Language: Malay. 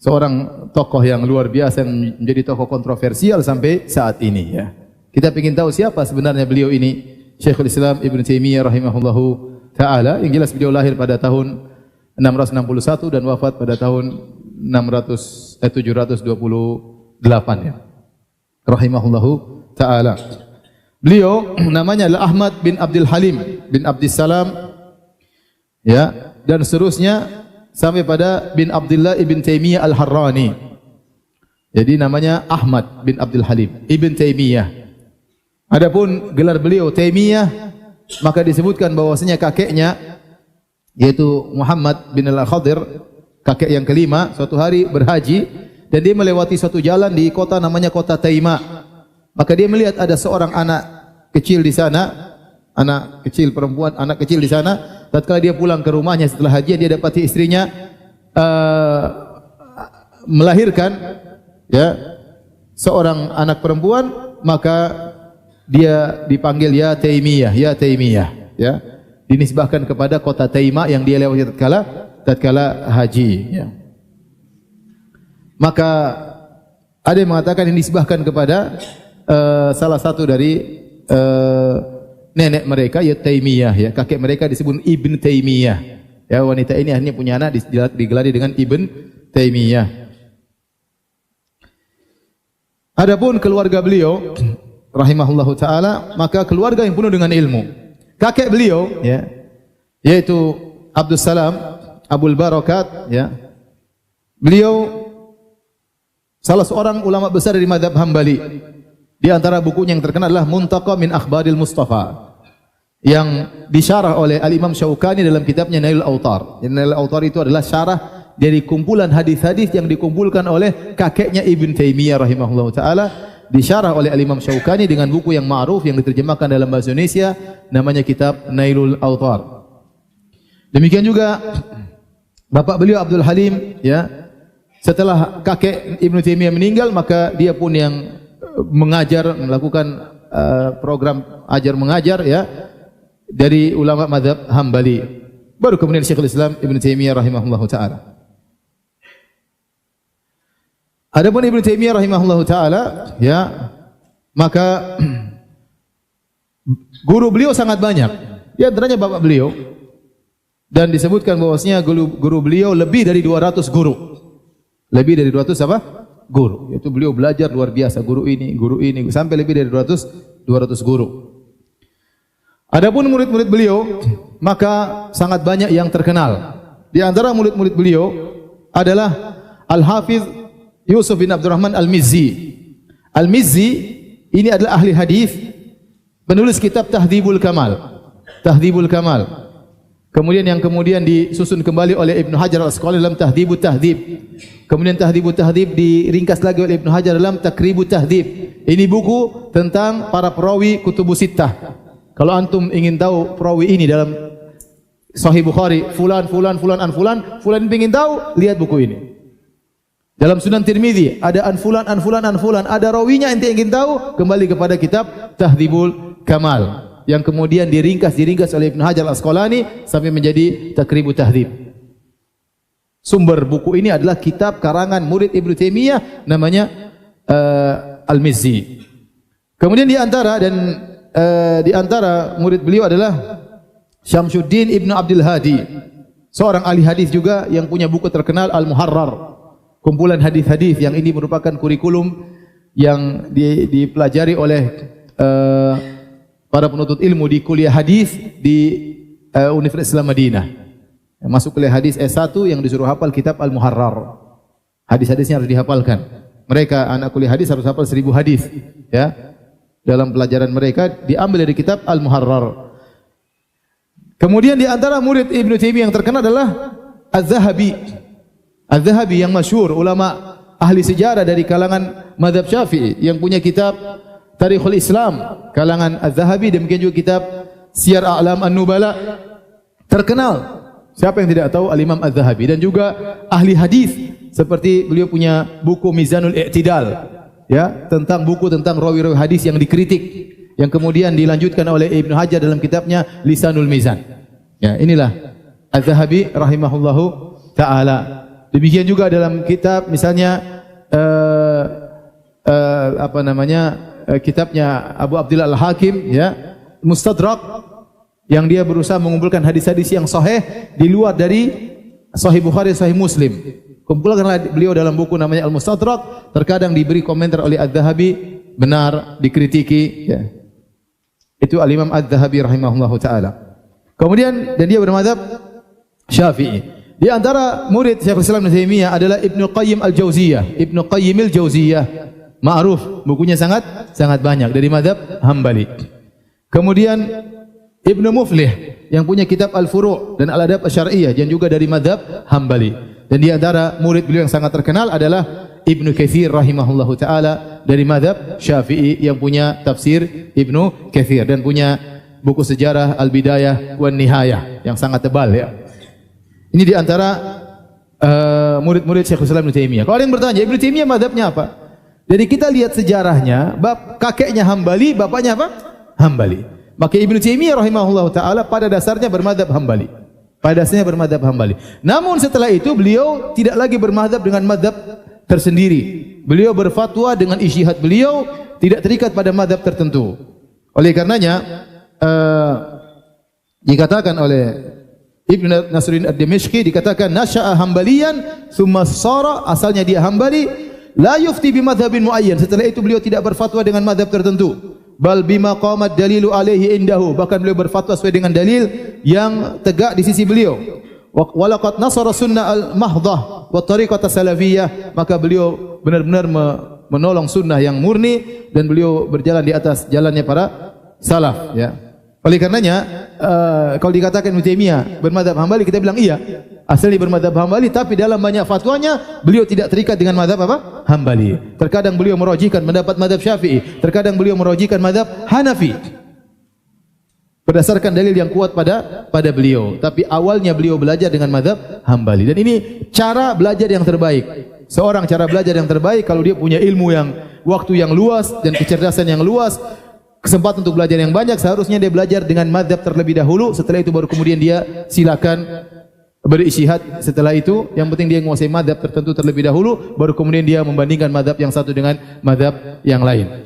seorang tokoh yang luar biasa yang menjadi tokoh kontroversial sampai saat ini ya. Kita ingin tahu siapa sebenarnya beliau ini, Syekhul Islam Ibn Taimiyah rahimahullahu taala. Yang jelas beliau lahir pada tahun 661 dan wafat pada tahun 728 ya. Rahimahullahu taala. Beliau namanya adalah Ahmad bin Abdul Halim bin Abdissalam ya, dan seterusnya sampai pada bin Abdullah ibn Taimiyah al-Harrani. Jadi namanya Ahmad bin Abdul Halim ibn Taimiyah. Adapun gelar beliau Taimiyah, maka disebutkan bahwasanya kakeknya yaitu Muhammad bin Al-Khadir, kakek yang kelima, suatu hari berhaji dan dia melewati suatu jalan di kota namanya kota Taima. Maka dia melihat ada seorang anak kecil di sana, anak kecil perempuan, anak kecil di sana. Tatkala dia pulang ke rumahnya setelah haji, dia dapati istrinya melahirkan ya seorang anak perempuan, maka dia dipanggil ya Taimiyah, ya Taimiyah, ya. Dinisbahkan kepada kota Taima yang dia lewati tatkala haji, ya. Maka ada yang mengatakan dinisbahkan kepada salah satu dari nenek mereka, ya Taimiyah, ya. Kakek mereka disebut Ibn Taimiyah. Ya, wanita ini akhirnya punya anak digelari dengan Ibn Taimiyah. Adapun keluarga beliau rahimahullahu taala, maka keluarga yang penuh dengan ilmu. Kakek beliau ya, yaitu Abdus Salam Abul Barakat ya. Beliau salah seorang ulama besar dari mazhab Hambali. Di antara bukunya yang terkenal adalah Muntaqa min Akhbaril Mustafa, yang disyarah oleh Al-Imam Syaukani dalam kitabnya Nailul Autar. Nailul Autar itu adalah syarah dari kumpulan hadis-hadis yang dikumpulkan oleh kakeknya Ibn Taimiyah rahimahullahu taala, disyarah oleh Al-Imam Syaukani dengan buku yang ma'ruf yang diterjemahkan dalam bahasa Indonesia, namanya kitab Nailul Autar. Demikian juga bapak beliau Abdul Halim ya, setelah kakek Ibn Taimiyah meninggal, maka dia pun yang mengajar, melakukan program ajar mengajar ya dari ulama mazhab Hambali. Baru kemudian Syekhul Islam Ibn Taimiyah rahimahullahu taala. Adapun Ibn Taimiyah rahimahullahu taala ya, maka guru beliau sangat banyak. Di antaranya bapak beliau, dan disebutkan bahwasanya guru beliau lebih dari 200 guru. Lebih dari 200 apa? Guru. Yaitu beliau belajar luar biasa, guru ini sampai lebih dari 200 guru. Adapun murid-murid beliau, maka sangat banyak yang terkenal. Di antara murid-murid beliau adalah Al-Hafiz Yusuf bin Abdurrahman Al-Mizzi. Al-Mizzi ini adalah ahli hadis, penulis kitab Tahdhibul Kamal. Tahdhibul Kamal. Kemudian disusun kembali oleh Ibnu Hajar Al-Asqalani dalam Tahdhibut Tahdhib. Kemudian Tahdhibut Tahdhib diringkas lagi oleh Ibnu Hajar dalam Takribut Tahdhib. Ini buku tentang para perawi Kutubus Sittah. Kalau antum ingin tahu perawi ini dalam Sahih Bukhari, fulan ingin tahu, lihat buku ini. Dalam Sunan Tirmidzi ada an fulan, ada rawinya ente ingin tahu, kembali kepada kitab Tahdhibul Kamal yang kemudian diringkas oleh Ibnu Hajar Al-Asqalani sampai menjadi Takribut Tahdhib. Sumber buku ini adalah kitab karangan murid Ibnu Taimiyah namanya Al-Mizzi. Kemudian di antara murid beliau adalah Syamsuddin Ibnu Abdul Hadi, seorang ahli hadis juga yang punya buku terkenal Al-Muharrar, kumpulan hadis-hadis yang ini merupakan kurikulum yang dipelajari oleh para penuntut ilmu di kuliah hadis di Universitas Islam Madinah. Masuk kuliah hadis S1 yang disuruh hafal kitab Al-Muharrar. Hadis-hadisnya harus dihafalkan. Mereka anak kuliah hadis harus hafal 1000 hadis ya. Dalam pelajaran mereka diambil dari kitab Al-Muharrar. Kemudian di antara murid Ibnu Taimiyah yang terkenal adalah Az-Zahabi. Az-Zahabi yang masyhur, ulama ahli sejarah dari kalangan mazhab Syafi'i yang punya kitab Tarikhul Islam, kalangan Az-Zahabi. Demikian juga kitab Siyar A'lam An-Nubala, terkenal. Siapa yang tidak tahu Al-Imam Az-Zahabi? Dan juga ahli hadis, seperti beliau punya buku Mizanul I'tidal ya, tentang rawi-rawi hadis yang dikritik, yang kemudian dilanjutkan oleh Ibnu Hajar dalam kitabnya Lisanul Mizan. Ya, inilah Az-Zahabi rahimahullahu taala. Demikian juga dalam kitab misalnya kitabnya Abu Abdillah Al-Hakim ya, Mustadrak, yang dia berusaha mengumpulkan hadis-hadis yang sahih di luar dari Sahih Bukhari, Sahih Muslim. Kumpulkanlah beliau dalam buku namanya Al-Mustadrak, terkadang diberi komentar oleh Adz-Dzahabi, benar, dikritiki ya. Itu Al-Imam Adz-Dzahabi rahimahullahu taala. Kemudian dan dia bermadzhab Syafi'i. Di antara murid Syekhul Islam Ibnu Taimiyah adalah Ibnu Qayyim Al-Jauziyah. Ibnu Qayyim Al-Jauziyah ma'ruf, bukunya sangat banyak dari mazhab Hambali. Kemudian Ibnu Muflih yang punya kitab Al-Furu' dan Al-Adab Asy-Syar'iyyah yang juga dari mazhab Hambali. Dan di antara murid beliau yang sangat terkenal adalah Ibnu Katsir rahimahullahu taala dari mazhab Syafi'i yang punya tafsir Ibnu Katsir dan punya buku sejarah Al-Bidayah wan Nihayah yang sangat tebal ya. Ini di antara murid-murid Syekhul Islam Ibnu Taimiyah. Kalau ada yang bertanya, Ibnu Taimiyah mazhabnya apa? Jadi kita lihat sejarahnya, kakeknya Hambali, bapaknya apa? Hambali. Maka Ibnu Taimiyah rahimahullahu taala pada dasarnya bermadzhab Hambali. Pada dasarnya bermadzhab Hambali. Namun setelah itu beliau tidak lagi bermadzhab dengan madzhab tersendiri. Beliau berfatwa dengan ijtihad beliau, tidak terikat pada madzhab tertentu. Oleh karenanya dikatakan oleh Ibnu Nasruddin Ad-Dimashqi, dikatakan nasya'a Hambaliyan tsumma sara, asalnya dia Hambali, la yufti bi madzhabin muayyan. Setelah itu beliau tidak berfatwa dengan madzhab tertentu. Bal bima qamat dalilu alaihi indahu, bahkan beliau berfatwa sesuai dengan dalil yang tegak di sisi beliau. Wa laqad nasara sunnah al-mahdhah wa tariqata salafiyah, maka beliau benar-benar menolong sunnah yang murni dan beliau berjalan di atas jalannya para salaf ya. Oleh karenanya kalau dikatakan Ibnu Taimiyah bermadzhab Hambali, kita bilang iya, asalnya bermadzhab Hambali, tapi dalam banyak fatwanya beliau tidak terikat dengan madzhab apa? Hambali. Terkadang beliau merajihkan pendapat madzhab Syafi'i, terkadang beliau merajihkan madzhab Hanafi. Berdasarkan dalil yang kuat pada beliau, tapi awalnya beliau belajar dengan madzhab Hambali. Dan ini cara belajar yang terbaik. Seorang cara belajar yang terbaik kalau dia punya ilmu yang waktu yang luas dan kecerdasan yang luas, kesempatan untuk belajar yang banyak, seharusnya dia belajar dengan mazhab terlebih dahulu. Setelah itu baru kemudian dia silakan berijtihad. Setelah itu yang penting dia menguasai mazhab tertentu terlebih dahulu, baru kemudian dia membandingkan mazhab yang satu dengan mazhab yang lain.